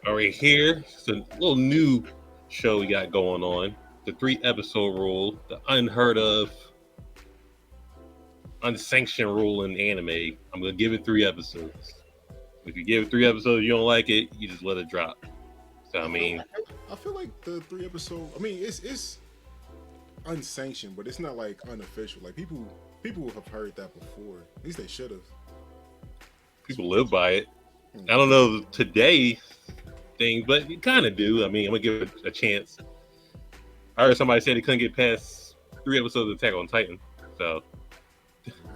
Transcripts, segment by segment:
All right, here it's a little new show we got going on. The 3 episode rule, the unheard of, unsanctioned rule in anime. I'm gonna give it 3 episodes. If you give it 3 episodes, you don't like it, you just let it drop. So I I feel mean, I feel like the 3 episode. I mean, it's unsanctioned, but it's not like unofficial. Like people have heard that before. At least they should have. people live by it. I don't Mm-hmm. know today thing, but you kind of do. I mean, I'm gonna give it a chance. I heard somebody say they couldn't get past 3 episodes of Attack on Titan, so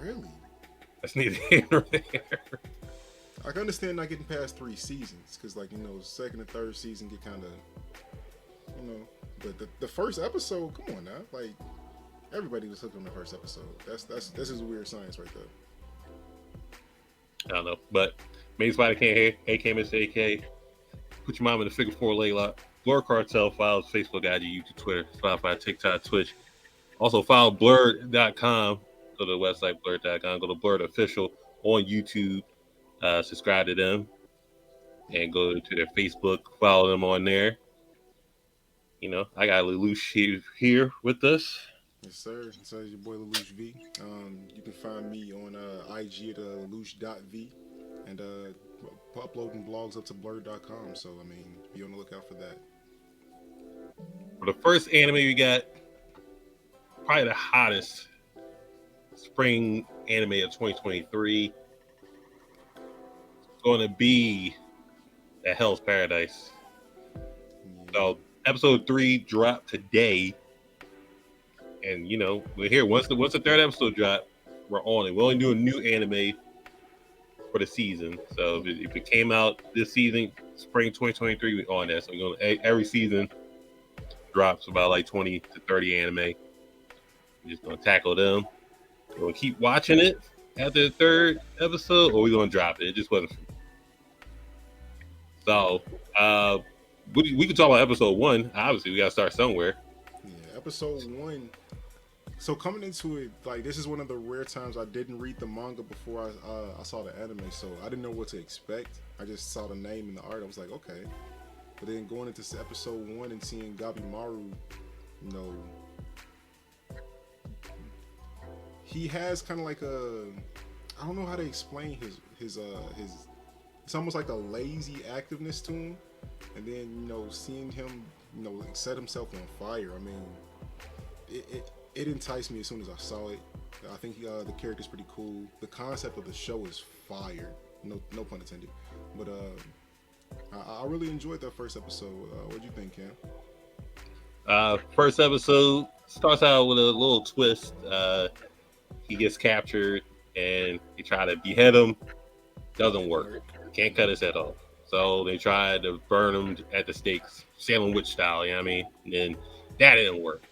Really? that's neither here nor there. I can understand not getting past 3 seasons because, like, second and third season get kind of, you know. But the first episode, come on now, like everybody was hooked on the first episode. That's this is weird science right there. I don't know, but main spider can't hear. AK Mr. AK. Put your mom in the figure four leg lock. Blerd Cartel files Facebook, IG, YouTube, Twitter, Spotify, TikTok, Twitch. Also follow Blerd.com. Go to the website Blerd.com. Go to Blerd Official on YouTube. Subscribe to them and go to their Facebook. Follow them on there. I got Lelouch here with us. Yes, sir. So it's your boy Lelouch V. You can find me on IG at lelouch.v and uploading blogs up to blerd.com. So, I mean, be on the lookout for that. For the first anime we got, probably the hottest spring anime of 2023. It's going to be the Hell's Paradise. Yeah. So episode 3 dropped today, and we're here. Once the third episode dropped, we're on it. We're only doing new anime for the season. So if it came out this season, spring 2023, we're on that. So we're going every season drops about like 20 to 30 anime. We're just gonna tackle them. We're gonna keep watching it after the third episode, or we're gonna drop it. It just wasn't. So we can talk about episode 1. Obviously, we gotta start somewhere. Yeah, episode 1. So coming into it, like this is one of the rare times I didn't read the manga before I saw the anime, so I didn't know what to expect. I just saw the name and the art. I was like, okay. But then going into episode 1 and seeing Gabimaru, you know, he has kind of like I don't know how to explain his it's almost like a lazy activeness to him, and then seeing him like set himself on fire. I mean, it enticed me as soon as I saw it. I think the character's pretty cool. The concept of the show is fire. No pun intended. But I really enjoyed that first episode. What do you think, Cam? First episode starts out with a little twist. He gets captured and they try to behead him. Doesn't work. Can't cut his head off. So they tried to burn him at the stakes, Salem witch style. You know what I mean? And then that didn't work.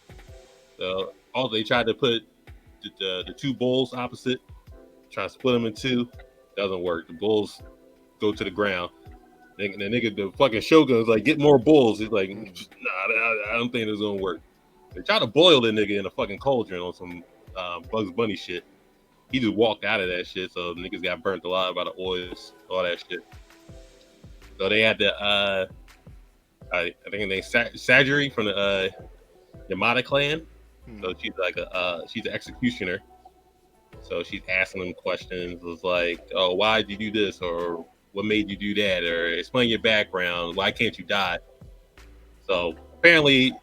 So also they tried to put the two bulls opposite, try to split them in two. Doesn't work. The bulls go to the ground. The fucking shogun's like, get more bulls. He's like, nah, I don't think it's gonna work. They tried to boil the nigga in a fucking cauldron on some Bugs Bunny shit. He just walked out of that shit, so the niggas got burnt alive by the oils, all that shit. So they had to, I think they Sajiri from the Yamada clan. So she's like she's an executioner. So she's asking them questions. It's like, oh, why did you do this, or what made you do that, or explain your background. Why can't you die? So apparently,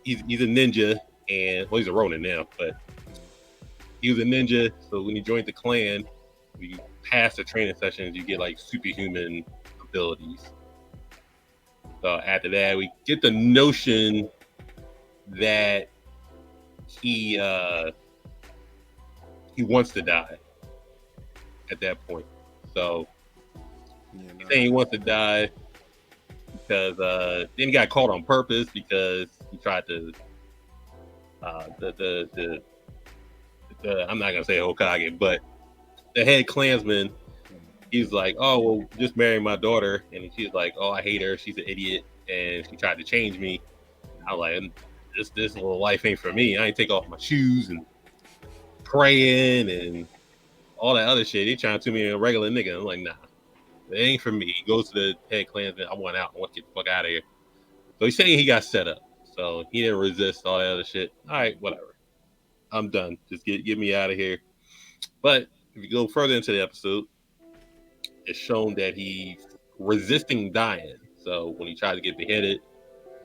he's a ninja, and well, he's a Ronin now, but he was a ninja. So when you joined the clan, when you pass the training sessions, you get like superhuman abilities. So after that, we get the notion that he wants to die at that point. So he's saying he wants to die because then he got caught on purpose because he tried to I'm not gonna say Hokage, but the head clansman, he's like, oh well, just marry my daughter, and she's like, oh, I hate her, she's an idiot, and she tried to change me. I was like, this little life ain't for me. I ain't take off my shoes and praying and all that other shit. He trying to me a regular nigga. I'm like, nah. It ain't for me. He goes to the head clansman. I want out. I want to get the fuck out of here. So he's saying he got set up. So he didn't resist all that other shit. All right, whatever. I'm done. Just get me out of here. But if you go further into the episode, it's shown that he's resisting dying. So when he tried to get beheaded,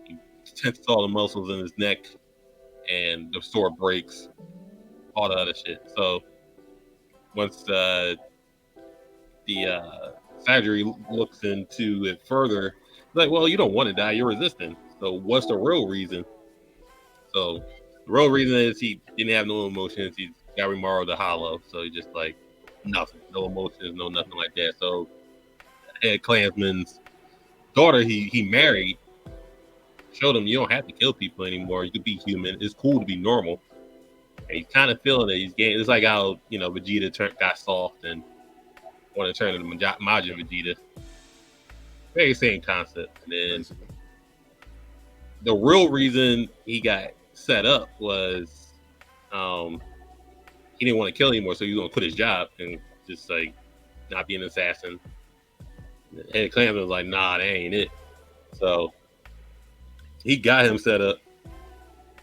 he tenses all the muscles in his neck, and the sword breaks. All the other shit. So once the surgery looks into it further, like, well, you don't want to die. You're resisting. So what's the real reason? So the real reason is he didn't have no emotions. He's got Rimaru the Hollow. So he just like nothing, no emotions, no nothing like that. So head clansman's daughter he married showed him you don't have to kill people anymore. You could be human. It's cool to be normal. And he's kind of feeling it. He's getting. It's like how Vegeta got soft and want to turn into Majin Vegeta. Very same concept. And then the real reason he got set up was he didn't want to kill anymore, so he was going to quit his job and just like not be an assassin. And Clansman was like, nah, that ain't it. So he got him set up,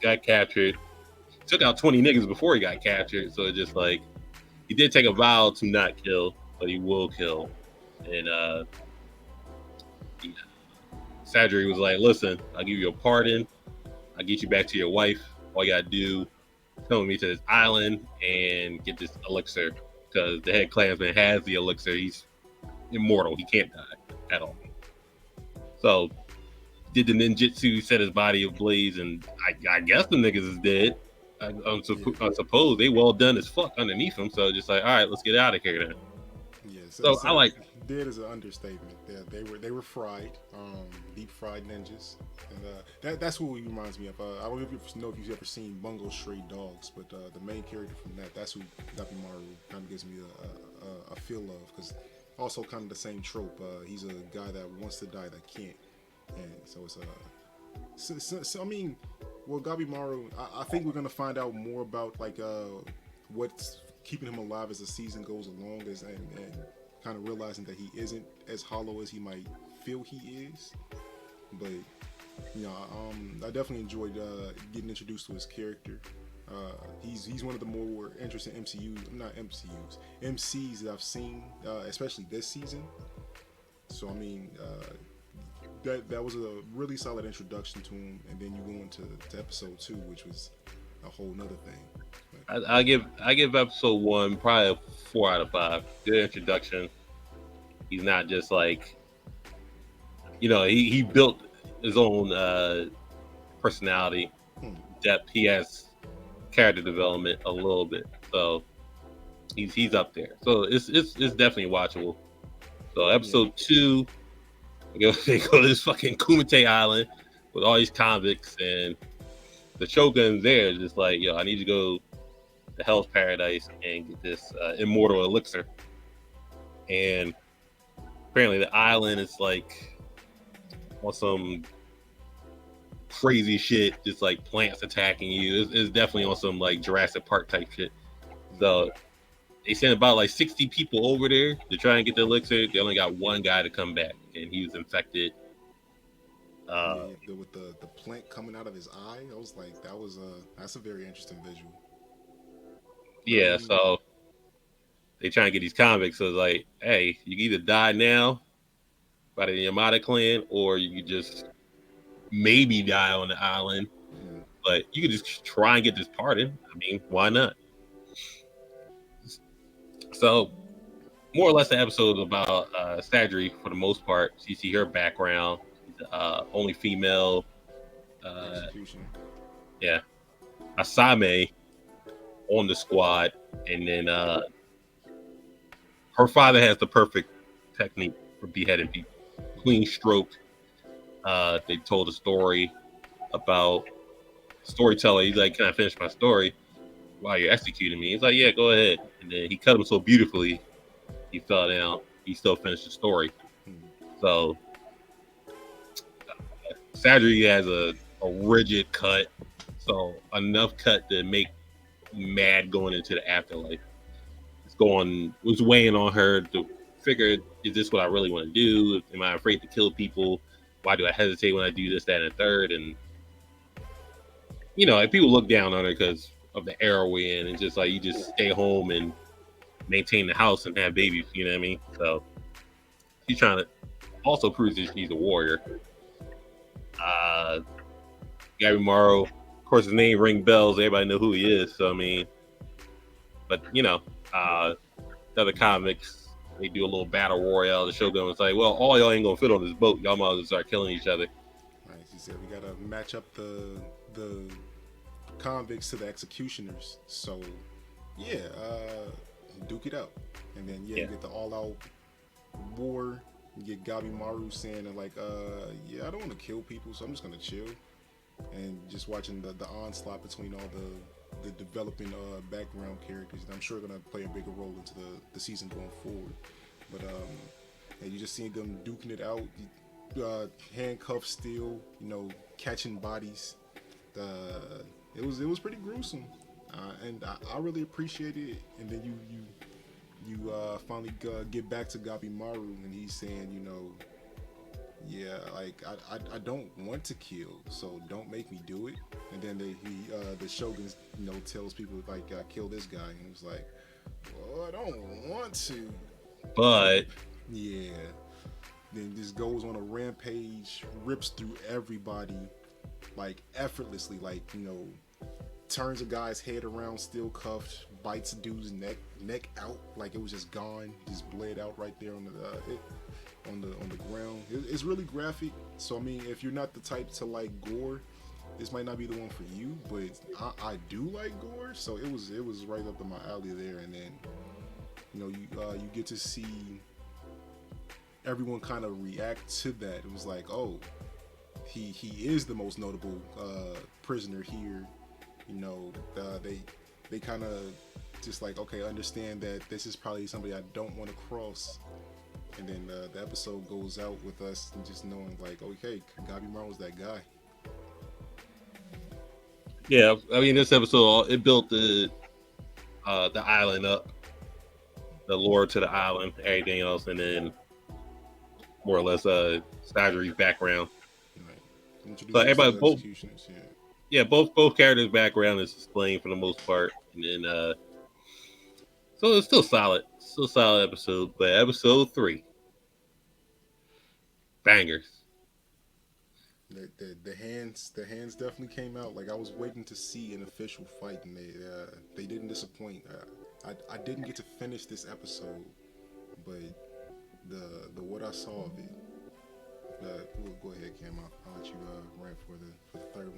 got captured, took out 20 niggas before he got captured. So it's just like he did take a vow to not kill, but he will kill. And Sadri was like, listen, I'll give you a pardon. I'll get you back to your wife. All you gotta do is come with me to this island and get this elixir. Because the head clansman has the elixir. He's immortal. He can't die at all. So did the ninjutsu, set his body ablaze, and I guess the niggas is dead. I suppose they well done as fuck underneath him. So just like, all right, let's get out of here then. Yeah, so I like dead is an understatement. Yeah, they were fried, deep fried ninjas, and that's what he reminds me of. I don't know if you've ever seen Bungo Stray Dogs, but the main character from that's who Gabimaru kind of gives me a feel of, because also kind of the same trope. He's a guy that wants to die that can't, and so it's so I mean, well, Gabimaru, I think we're gonna find out more about like what's keeping him alive as the season goes along, and kind of realizing that he isn't as hollow as he might feel he is. But I definitely enjoyed getting introduced to his character. He's one of the more interesting MCs that I've seen, especially this season. So I mean, that was a really solid introduction to him, and then you go into episode 2, which was a whole nother thing. I give episode 1 probably a 4 out of 5. Good introduction. He's not just like, he built his own personality, depth. He has character development a little bit, so he's up there. So it's definitely watchable. So episode 2, they go to this fucking Kumite Island with all these convicts, and the Shogun's there, just like, yo, I need to go to Hell's Paradise and get this immortal elixir. And apparently the island is like on some crazy shit, just like plants attacking you. It's definitely on some like Jurassic Park type shit. So they sent about like 60 people over there to try and get the elixir. They only got one guy to come back, and he was infected. With the plant coming out of his eye, I was like, that's a very interesting visual. Yeah, so they try and get these convicts. So it's like, hey, you can either die now by the Yamada clan, or you could just maybe die on the island. But you could just try and get this pardon. I mean, why not? So, more or less, the episode is about Sadri for the most part. So you see her background. She's only female. Yeah, Asame on the squad, and then her father has the perfect technique for beheading people. Clean stroke. They told a story about storyteller. He's like, "Can I finish my story while you're executing me?" He's like, "Yeah, go ahead." And then he cut him so beautifully, he fell down. He still finished the story. So Sadri has a rigid cut, so enough cut to make mad going into the afterlife. It's weighing on her to figured, is this what I really want to do? Am I afraid to kill people? Why do I hesitate when I do this, that, and third? And like people look down on her because of the heroin and just like you just stay home and maintain the house and have babies. You know what I mean? So she's trying to also prove that she's a warrior. Gabby Morrow, of course, his name ring bells. Everybody know who he is. So I mean, but other comics, they do a little battle royale. The Shogun was like, well, all y'all ain't gonna fit on this boat. Y'all might as well start killing each other. Right, he said we gotta match up the convicts to the executioners. So yeah, duke it out, and then you get the all-out war. You get Gabi Maru saying that like, I don't want to kill people, so I'm just gonna chill, and just watching the onslaught between all the developing background characters. I'm sure gonna play a bigger role into the season going forward. But you just seeing them duking it out, handcuffed still, catching bodies. It was pretty gruesome, and I really appreciated it. And then you finally get back to Gabi Maru, and he's saying, like I don't want to kill, so don't make me do it. And then the Shogun, tells people like kill this guy, and he was like, well, I don't want to, but yeah. Then just goes on a rampage, rips through everybody, like effortlessly, like turns a guy's head around, still cuffed, bites a dude's neck out, like it was just gone, just bled out right there on the ground. It's really graphic. So I mean, if you're not the type to like gore, this might not be the one for you. But I do like gore, so it was right up in my alley there. And then you get to see everyone kind of react to that. It was like, oh, he is the most notable prisoner here. They kind of just like, okay, understand that this is probably somebody I don't want to cross. And then the episode goes out with us and just knowing like, okay, Gabi Maru was that guy. Yeah, I mean, this episode, it built the island up, the lore to the island, everything else, and then more or less Stodgery's background. Right. So everybody, both characters' background is explained for the most part, and then so it's still solid episode. But episode 3, bangers. The hands definitely came out. Like I was waiting to see an official fight, and they didn't disappoint. I didn't get to finish this episode, but the what I saw of it. Go ahead, Cam. I'll let you rant for the third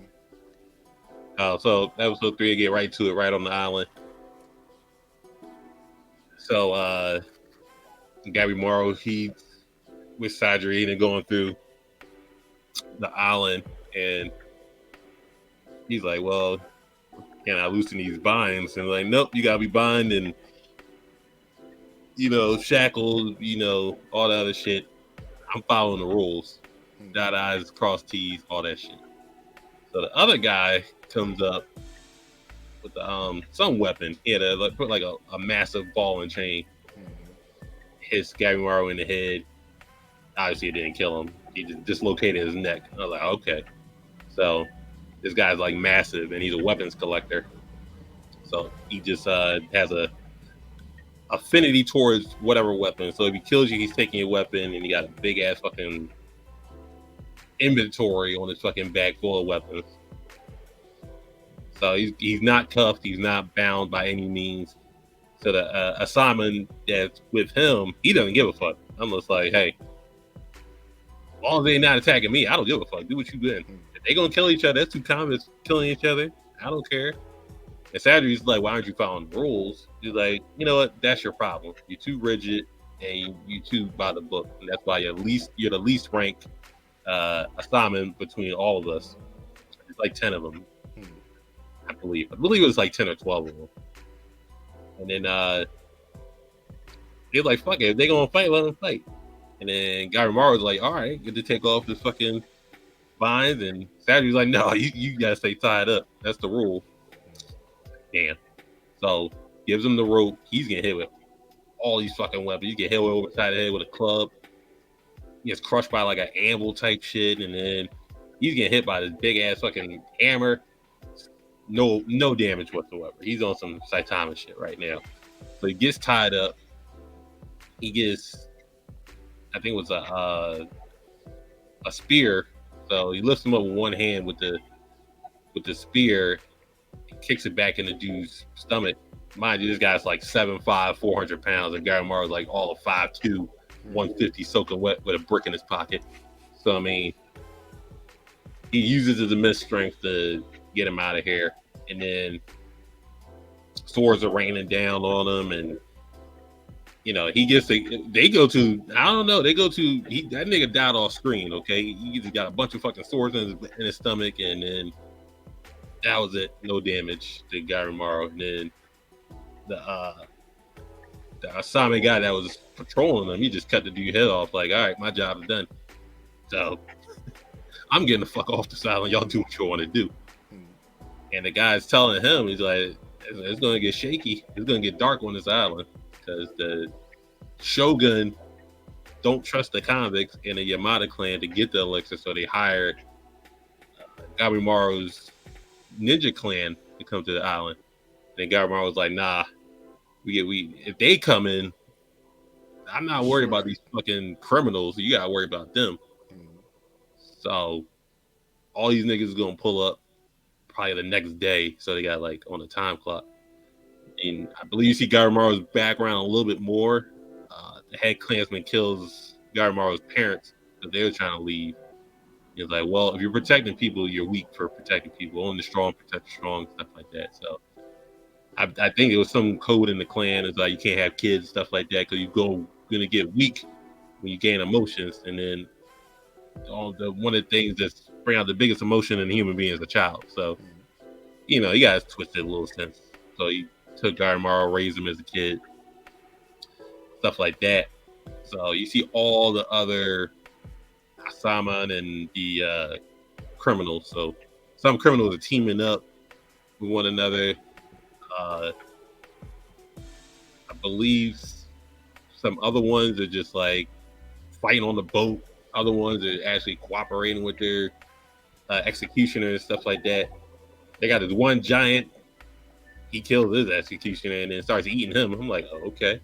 one. So episode 3, get right to it, right on the island. So Gabi Morrow, he with Sadri and going through the island, and he's like, well, can I loosen these binds? And like, nope, you gotta be bind and shackled, all that other shit. I'm following the rules. Dot I's, cross T's, all that shit. So the other guy comes up with some weapon. He had put like a massive ball and chain. Hits Gabi Morrow in the head. Obviously, it didn't kill him. He just dislocated his neck. I was like, okay. So this guy's like massive, and he's a weapons collector. So he just has a affinity towards whatever weapon. So if he kills you, he's taking your weapon, and he got a big ass fucking inventory on his fucking bag full of weapons. So he's not cuffed, he's not bound by any means. So the assignment that's with him, he doesn't give a fuck. I'm just like, hey, as long as they're not attacking me, I don't give a fuck. Do what you doing. If they gonna kill each other, that's two comets killing each other. I don't care. And Sadri's like, why aren't you following the rules? He's like, you know what? That's your problem. You're too rigid, and you too by the book. And that's why you're the least ranked assignment between all of us. It's like 10 of them, I believe. I believe it was like 10 or 12 of them. And then they're like, fuck it. If they're gonna fight, let them fight. And then Gabi Morrow was like, all right, good to take off the fucking binds. And Sadri's like, no, you gotta stay tied up. That's the rule. Damn. So gives him the rope. He's getting hit with all these fucking weapons. You get hit over the side of the head with a club. He gets crushed by like an anvil type shit, and then he's getting hit by this big ass fucking hammer. No damage whatsoever. He's on some Saitama shit right now. So he gets tied up. He gets, I think it was a spear. So he lifts him up with one hand with the spear, and kicks it back in the dude's stomach. Mind you, this guy's like 7'5", 400 pounds, and Garumaru's like all of 5'2", 150, soaking wet with a brick in his pocket. So I mean, he uses his immense strength to get him out of here, and then swords are raining down on him, and you know he gets they go to that nigga died off screen. Okay, he just got a bunch of fucking swords in his stomach, and then that was it. No damage to Garumaru, and then the Asami guy that was patrolling him, he just cut the dude's head off. Like, all right, my job is done. So I'm getting the fuck off this island. Y'all do what you want to do. And the guy's telling him, he's like, it's going to get shaky. It's going to get dark on this island because the Shogun don't trust the convicts in the Yamada clan to get the elixir. So they hired Gabimaru's ninja clan to come to the island. And Gabimaru was like, nah, we if they come in, I'm not worried about these fucking criminals. You got to worry about them. So all these niggas is going to pull up probably the next day. So they got like on a time clock. And I believe you see Garumaru's background a little bit more. The head clansman kills Garumaru's parents because they were trying to leave. He's like, well, if you're protecting people, you're weak for protecting people. Only the strong protect the strong, stuff like that. So I think it was some code in the clan. It's like you can't have kids, stuff like that, because gonna get weak when you gain emotions. And then one of the things that's bring out the biggest emotion in a human being is a child. So you know, you guys twisted a little sense. So he took Garumaru, raised him as a kid, stuff like that. So you see all the other Asaman and the criminals. So some criminals are teaming up with one another. I believe some other ones are just like fighting on the boat. Other ones are actually cooperating with their executioners, stuff like that. They got this one giant. He kills his executioner and then starts eating him. I'm like, oh, okay.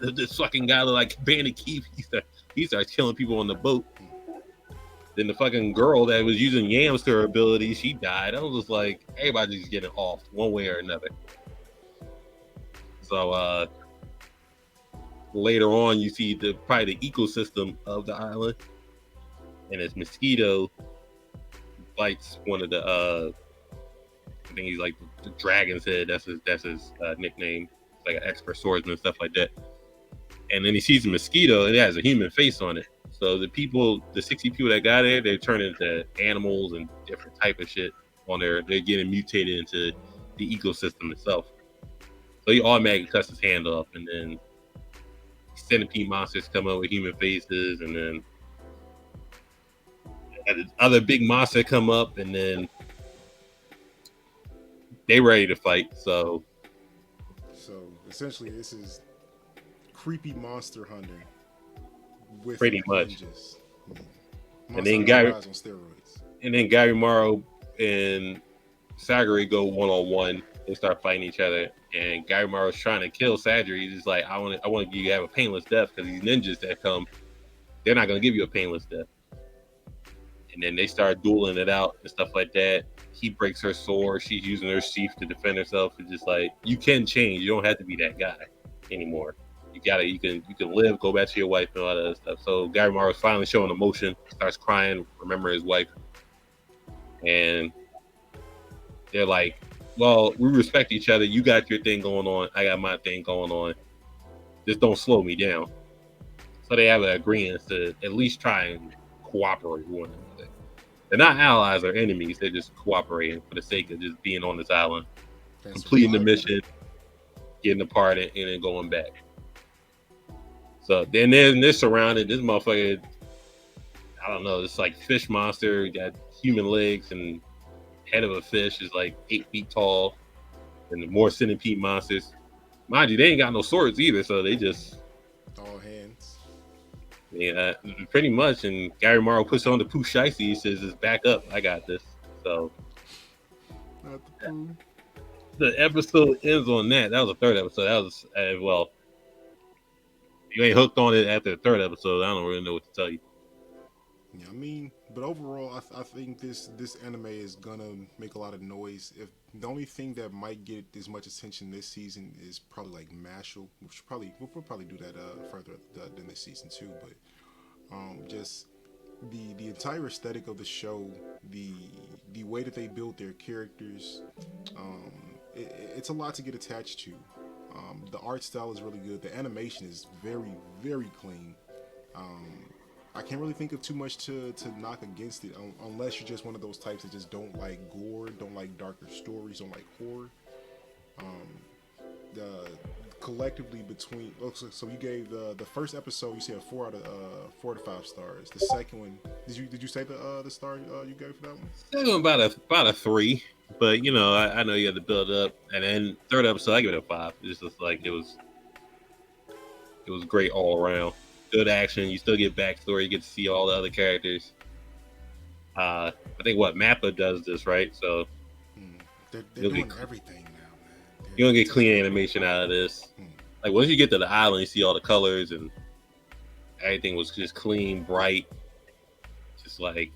This fucking guy look like Bandit Keith. He starts killing people on the boat. Then the fucking girl that was using yams to her ability, she died. I was just like, everybody's just getting off one way or another. So later on, you see probably the ecosystem of the island, and this mosquito bites one of the I think he's like the dragon's head. That's his nickname. Like an expert swordsman and stuff like that. And then he sees a mosquito and it has a human face on it. So the 60 people that got there, they turn into animals and different type of shit on there. They're getting mutated into the ecosystem itself. So he automatically cuts his hand off, and then centipede monsters come up with human faces, and then other big monster come up, and then they ready to fight. So essentially, this is creepy monster hunter with pretty much. Ninjas. And then on steroids. And then Garumaru and Sagari go one-on-one. They start fighting each other, and Garumaru's trying to kill Sagari. He's just like, I want you to have a painless death, because these ninjas that come, they're not gonna give you a painless death. And then they start dueling it out and stuff like that. He breaks her sword. She's using her sheath to defend herself. It's just like, you can change. You don't have to be that guy anymore. You can live, go back to your wife and all that other stuff. So Garumaru is finally showing emotion, starts crying, remember his wife. And they're like, well, we respect each other. You got your thing going on. I got my thing going on. Just don't slow me down. So they have an agreement to at least try and cooperate with one another. They're not allies or enemies. They're just cooperating for the sake of just being on this island, completing the mission, getting a part and then going back. So then they're surrounded. This motherfucker, I don't know, it's like fish monster, got human legs and head of a fish, is like 8 feet tall, and the more centipede monsters. mind you, they ain't got no swords either, so they just All hands. yeah, pretty much. And Gary Morrow puts on the poo shicey. He says, "Just back up. I got this." So Not the poo. the episode ends on that. That was the third episode. That was well, you ain't hooked on it after the third episode. I don't really know what to tell you. Yeah, I mean, but overall, I think this anime is gonna make a lot of noise. If the only thing that might get as much attention this season is probably like Mashal, which we'll probably do that further than this season too. But just the entire aesthetic of the show, the way that they build their characters, um, it's a lot to get attached to. The art style is really good. The animation is very very clean. Um, I can't really think of too much to knock against it, unless you're just one of those types that just don't like gore, don't like darker stories, don't like horror. The collectively between so you gave the first episode, you said 4 out of 5 stars. The second one, did you say the star you gave for that one? Second one about a 3, but you know I know you had to build up, and then third episode I give it a 5. It's just like it was great all around. Good action. You still get backstory. You get to see all the other characters. I think what Mappa does this right, so They're doing everything now, man. you're gonna get clean animation out of this. Like once you get to the island, you see all the colors and everything was just clean, bright. Just like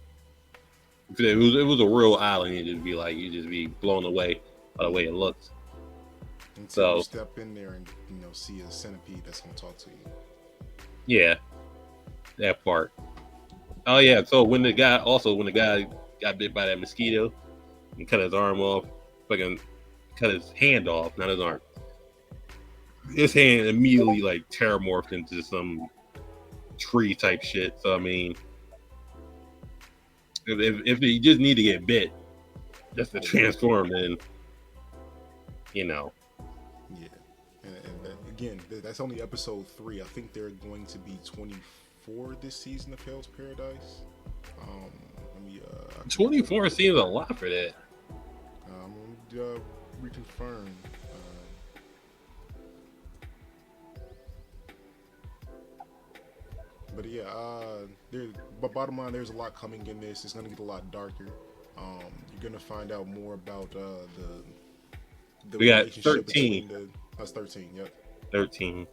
if it was a real island, you'd just be blown away by the way it looks. Until you step in there and see a centipede that's gonna talk to you. Yeah, that part. Oh yeah, so when the guy got bit by that mosquito and cut his arm off, fucking cut his hand off, not his arm. His hand immediately like terramorphed into some tree type shit. So I mean, if you just need to get bit, just to transform, then Yeah, and again, that's only episode 3. I think they're going to be 24 this season of Hell's Paradise. 24 seems a lot for that. Reconfirm. But yeah, but bottom line, there's a lot coming in this. It's gonna get a lot darker. You're gonna find out more about the we got relationship 13. That's 13. Yep. 13.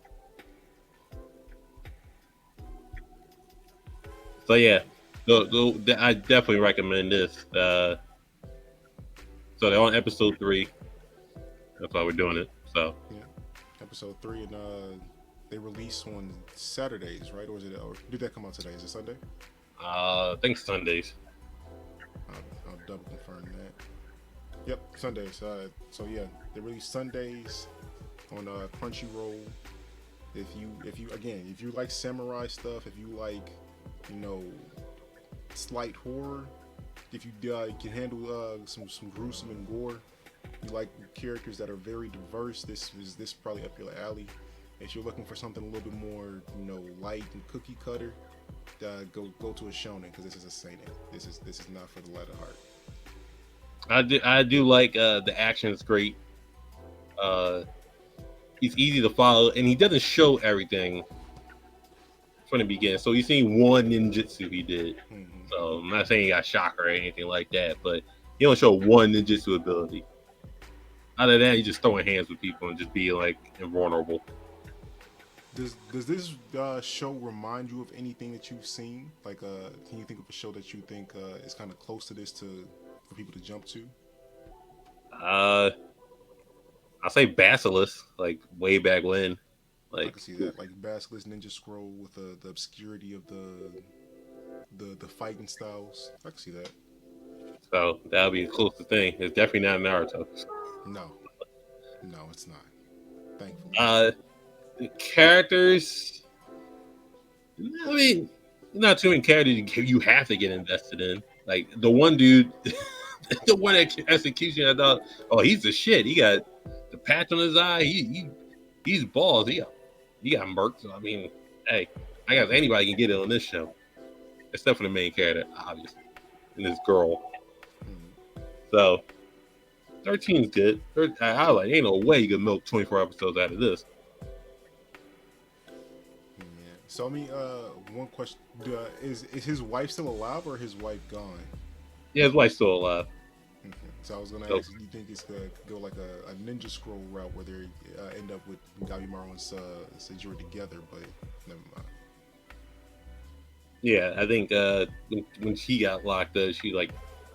So yeah, I definitely recommend this. So they're on episode 3. That's why we're doing it. So yeah, episode 3, and they release on Saturdays, right? Or did that come out today? Is it Sunday? I think Sundays. I'll double confirm that. Yep, Sundays. So yeah, they release Sundays on Crunchyroll. If you like samurai stuff, if you like, slight horror, if you can handle some gruesome and gore, you like characters that are very diverse, this probably up your alley. If you're looking for something a little bit more, light and cookie cutter, go to a shonen, because this is a seinen. This is not for the light of heart. I do like the action is great. He's easy to follow, and he doesn't show everything from the beginning. So you've seen one ninjutsu he did. Mm-hmm. So I'm not saying he got chakra or anything like that, but he don't show one ninjutsu ability. Other than that, he's just throwing hands with people and just being like invulnerable. Does this show remind you of anything that you've seen? Like, can you think of a show that you think is kind of close to this for people to jump to? I'll say Basilisk, like way back when. Like, I can see that, like Basilisk, Ninja Scroll with the obscurity of the fighting styles. I can see that. So that'll be the closest thing. It's definitely not Naruto. No, it's not. Thankfully. The characters, I mean, not too many characters you have to get invested in. Like the one dude, the one execution, I thought, oh, he's the shit. He got the patch on his eye. He's balls. He got murked. So I mean, hey, I guess anybody can get it on this show, except for the main character, obviously, and this girl. So 13's good. I was like, ain't no way you can milk 24 episodes out of this. Yeah. So I mean, one question: is his wife still alive or his wife gone? Yeah, his wife's still alive. Okay. So I was gonna So ask, do you think it's gonna go like a Ninja Scroll route where they end up with Gabimaru and Seijiro together? But never mind. yeah, I think when she got locked up, she like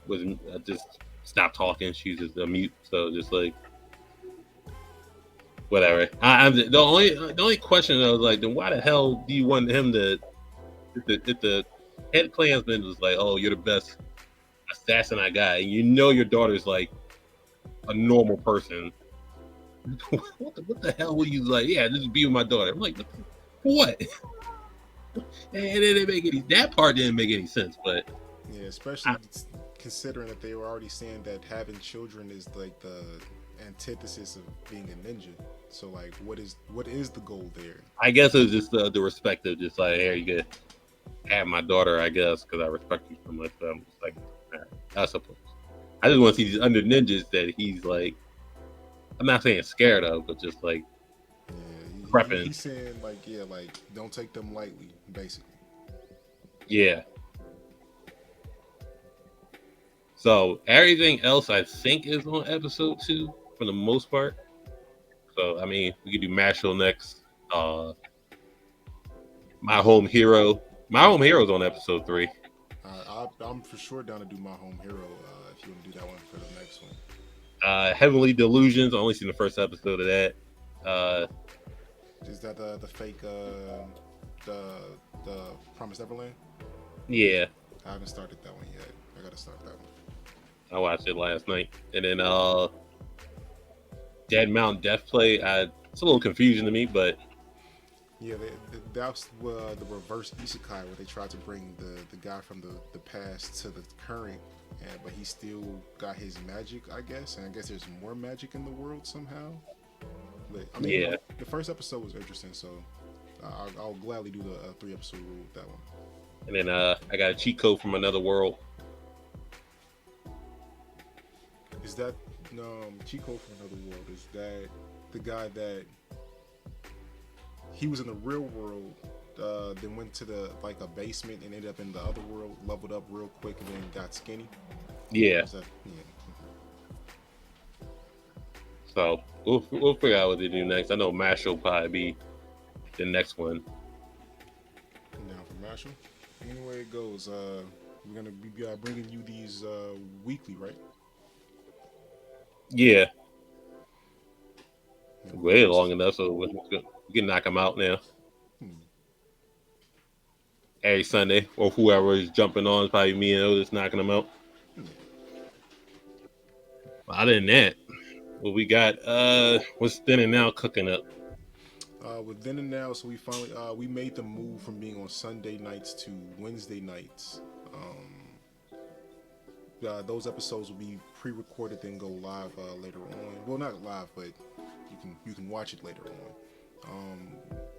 was just stopped talking. She was just a mute. So just like whatever. I'm the only question I was like, then why the hell do you want him to? If the head clansman was like, oh, you're the best assassin I got, and you know your daughter's like a normal person. what the hell were you like? Yeah, just be with my daughter. I'm like, what? And it didn't make any. That part didn't make any sense. But Yeah, especially considering that they were already saying that having children is like the antithesis of being a ninja. So like, what is the goal there? I guess it was just the respect of just like, here you could have my daughter, I guess, because I respect you so much. But I'm just like, all right, I suppose. I just want to see these under ninjas that he's like. I'm not saying scared of, but just like Yeah, prepping. he's saying like, yeah, like don't take them lightly, basically. Yeah. So everything else I think is on episode 2 for the most part. So I mean, we could do Mashal next. My Home Hero. My Home Hero's on episode 3. I'm for sure down to do My Home Hero if you want to do that one for the next one. Heavenly Delusions. I only seen the first episode of that. Is that the fake the Promised Neverland? Yeah, I haven't started that one yet. I gotta start that one. I watched it last night. And then Dead Mountain Death Play. It's a little confusing to me, but Yeah, that's the reverse isekai where they tried to bring the guy from the past to the current, but he still got his magic, I guess. And I guess there's more magic in the world somehow. But I mean, yeah. the first episode was interesting, so I'll gladly do the 3-episode rule with that one. And then I got a cheat code from Another World. Is that Chico from Another World? Is that the guy that he was in the real world, then went to a basement and ended up in the other world, leveled up real quick, and then got skinny? Yeah. Yeah. So we'll figure out what they do next. I know Mashal will probably be the next one. Now for Marshall, anyway it goes, we're gonna be bringing you these weekly, right? Yeah. Way long enough, so we can knock them out now. Every Sunday, or whoever is jumping on, is probably me and Otis knocking them out. Other than that, what we got? What's then and now cooking up? With then and now, so we finally we made the move from being on Sunday nights to Wednesday nights. Those episodes will be pre-recorded, then go live later on. Well, not live, but you can watch it later on.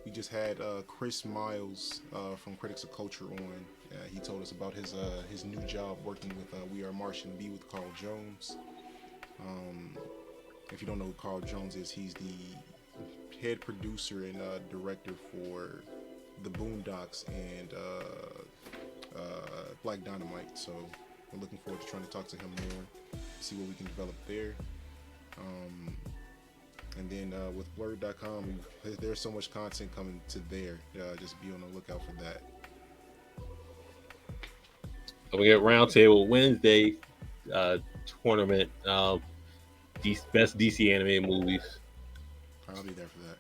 We just had Chris Miles from Critics of Culture on. He told us about his new job working with We Are Martian B with Carl Jones. If you don't know who Carl Jones is, he's the head producer and director for The Boondocks and Black Dynamite. So we're looking forward to trying to talk to him more, see what we can develop there. And then with Blerd.com, there's so much content coming to there. Just be on the lookout for that. We get Roundtable Wednesday tournament. Best DC animated movies. I'll be there for that.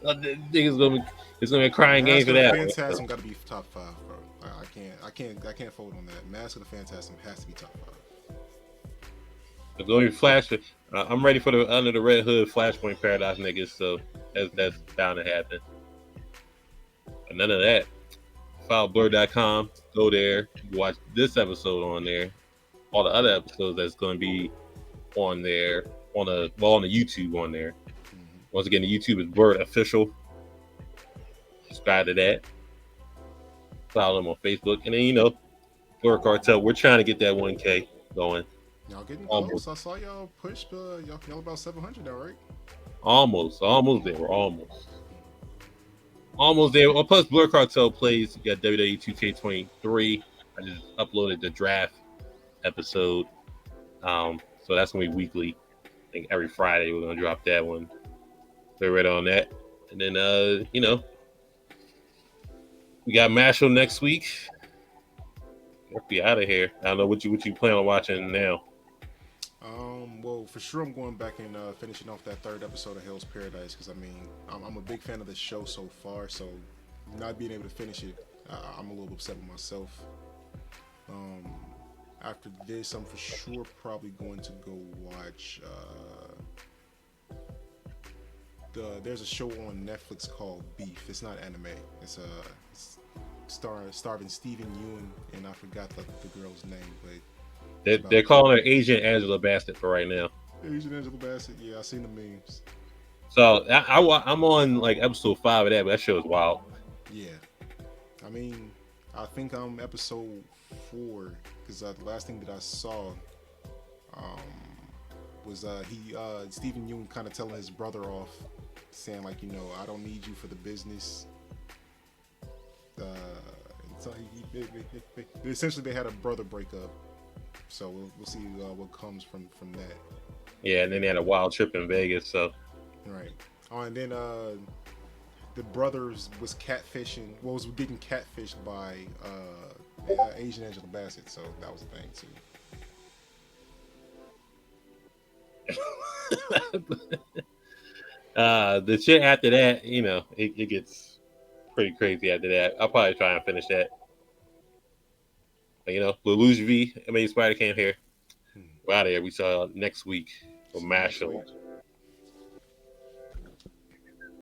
I think it's gonna be a crying game for that. Phantasm got to be top 5, bro. I can't fold on that. Mask of the Phantasm has to be top 5. It's gonna be Flash. I'm ready for the Under the Red Hood Flashpoint Paradox niggas, so that's bound to happen. But none of that. File Blerd.com. Go there. Watch this episode on there. All the other episodes that's going to be on there on the YouTube on there. Once again, the YouTube is Blerd Official. Subscribe to that. Follow them on Facebook, and then Blerd Cartel. We're trying to get that 1K going. Y'all getting Almost, close. I saw y'all push. Y'all about 700 now, right? almost there. We're almost there. Well, plus Blerd Cartel plays. You got WWE 2K23. I just uploaded the draft episode. So that's gonna be weekly. I think every Friday we're gonna drop that one. We're ready on that. And then we got Mashal next week. We'll be out of here. I don't know what you plan on watching now. Well, for sure, I'm going back and finishing off that third episode of Hell's Paradise because I mean, I'm a big fan of the show so far. So, not being able to finish it, I'm a little upset with myself. Um, After this, I'm for sure probably going to go watch. There's a show on Netflix called Beef. It's not anime. It's starring Stephen Ewan and I forgot the girl's name, but They're calling her Asian Angela Bassett for right now. Asian Angela Bassett. Yeah, I seen the memes. So I'm on like episode 5 of that, but that show is wild. Yeah, I mean, I think I'm episode 4 because the last thing that I saw um, was Stephen Ewan kind of telling his brother off, saying like, I don't need you for the business. So essentially they had a brother breakup. So we'll see what comes from that. Yeah, and then they had a wild trip in Vegas. So right. Oh, and then the brothers was catfishing. Well, was getting catfished by Asian Angela Bassett. So that was a thing too. The shit after that, it gets pretty crazy after that. I'll probably try and finish that. But, Lelouch V, Spider Cam here. We're out of here. We saw next week for Mashal.